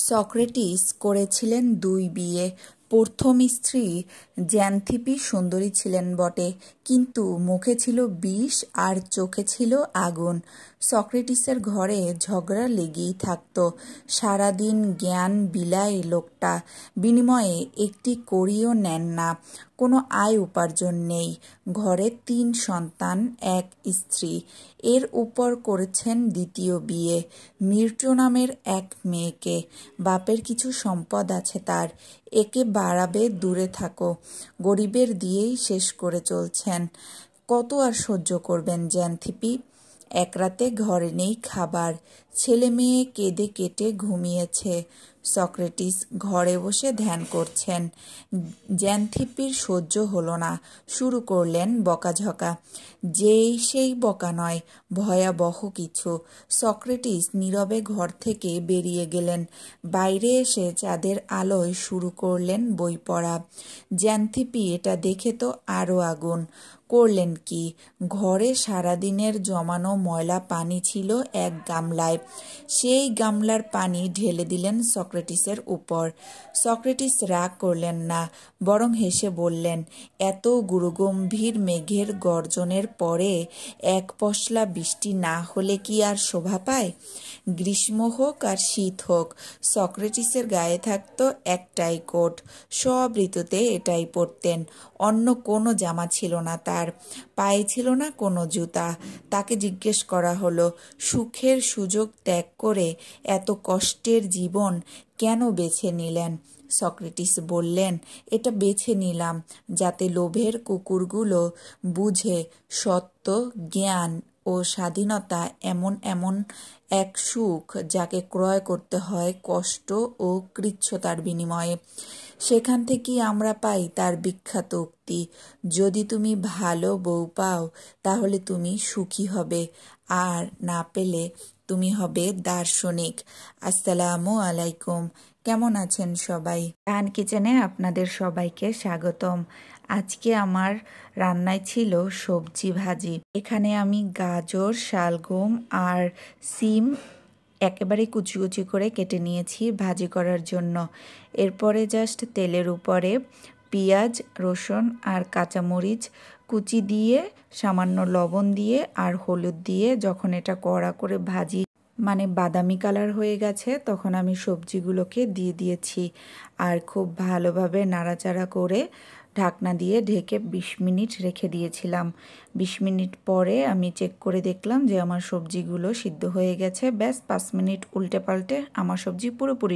Socrates করেছিলেন ২ বিয়ে। প্রথম স্ত্রী জ্যান্থিপি সুন্দরী ছিলেন বটে, কিন্তু মুখে ছিল বিষ আর চোখে ছিল আগুন। সক্রেটিসের ঘরে ঝগড়া লেগেই থাকত। সারাদিন জ্ঞান বিলায় লোকটা, বিনিময়ে একটি কড়িও নেন না। কোনো আয় উপার্জন নেই। ঘরে ৩ সন্তান, ১ স্ত্রী। এর উপর করেছেন দ্বিতীয় বিয়ে, মির্টো নামের এক মেয়েকে। বাপের কিছু সম্পদ আছে তার, একে বাড়াবে দূরে থাকো। গরিবের দিয়েই শেষ করে চলছেন। কত আর সহ্য করবেন জ্যান্থিপি? এক রাতে ঘরে নেই খাবার, ছেলে মেয়ে কেঁদে কেটে ঘুমিয়েছে। সক্রেটিস ঘরে বসে ধ্যান করছেন। জ্যান্থিপির সহ্য হলো না, শুরু করলেন বকাঝকা। যেই সেই বকা নয়, ভয়াবহ কিছু। সক্রেটিস নীরবে ঘর থেকে বেরিয়ে গেলেন। বাইরে এসে চাঁদের আলোয় শুরু করলেন বই পড়া। জ্যান্থিপি এটা দেখে তো আরও আগুন। করলেন কি? ঘরে সারাদিনের জমানো ময়লা পানি ছিল এক গামলায়। সেই গামলার পানি ঢেলে দিলেন সক্রেটিসের উপর। সক্রেটিস রাগ করলেন না, বরং হেসে বললেন, এত গুরুগম্ভীর মেঘের গর্জনের পরে এক পশলা বৃষ্টি না হলে কি আর শোভা পায়? গ্রীষ্ম হোক আর শীত হোক, সক্রেটিসের গায়ে থাকত একটাই কোট। সব ঋতুতে এটাই পরতেন। অন্য কোনো জামা ছিল না তার, পায়ে ছিল না কোনো জুতা। তাকে জিজ্ঞেস করা হলো, সুখের সুযোগ ত্যাগ করে এত কষ্টের জীবন কেন বেছে নিলেন? সক্রেটিস বললেন, এটা বেছে নিলাম যাতে লোভের কুকুরগুলো বুঝে সত্য, জ্ঞান ও স্বাধীনতা এমন এমন এক সুখ যাকে ক্রয় করতে হয় কষ্ট ও কৃচ্ছতার বিনিময়ে। সেখান থেকেই আমরা পাই তার বিখ্যাত উক্তি, যদি তুমি ভালো বউ পাও তাহলে তুমি সুখী হবে, আর না পেলে তুমি হবে দার্শনিক। আসসালামু আলাইকুম। কেমন আছেন সবাই? রাহান কিচেনে আপনাদের সবাইকে স্বাগতম। আজকে আমার রান্নায় ছিল সবজি ভাজি। এখানে আমি গাজর, শালগম আর সিম একেবারে কুচি কুচি করে কেটে নিয়েছি ভাজি করার জন্য। এরপরে জাস্ট তেলের উপরে পেঁয়াজ, রসুন আর কাঁচামরিচ কুচি দিয়ে, সামান্য লবণ দিয়ে আর হলুদ দিয়ে যখন এটা কড়া করে ভাজি, মানে বাদামি কালার হয়ে গেছে, তখন আমি সবজিগুলোকে দিয়ে দিয়েছি আর খুব ভালোভাবে নাড়াচাড়া করে ঢাকনা দিয়ে ঢেকে ২০ মিনিট রেখে দিয়েছিলাম। ২০ মিনিট পরে আমি চেক করে দেখলাম যে আমার সবজিগুলো সিদ্ধ হয়ে গেছে। ব্যাস ৫ মিনিট উল্টে পাল্টে আমার সবজি পুরোপুরি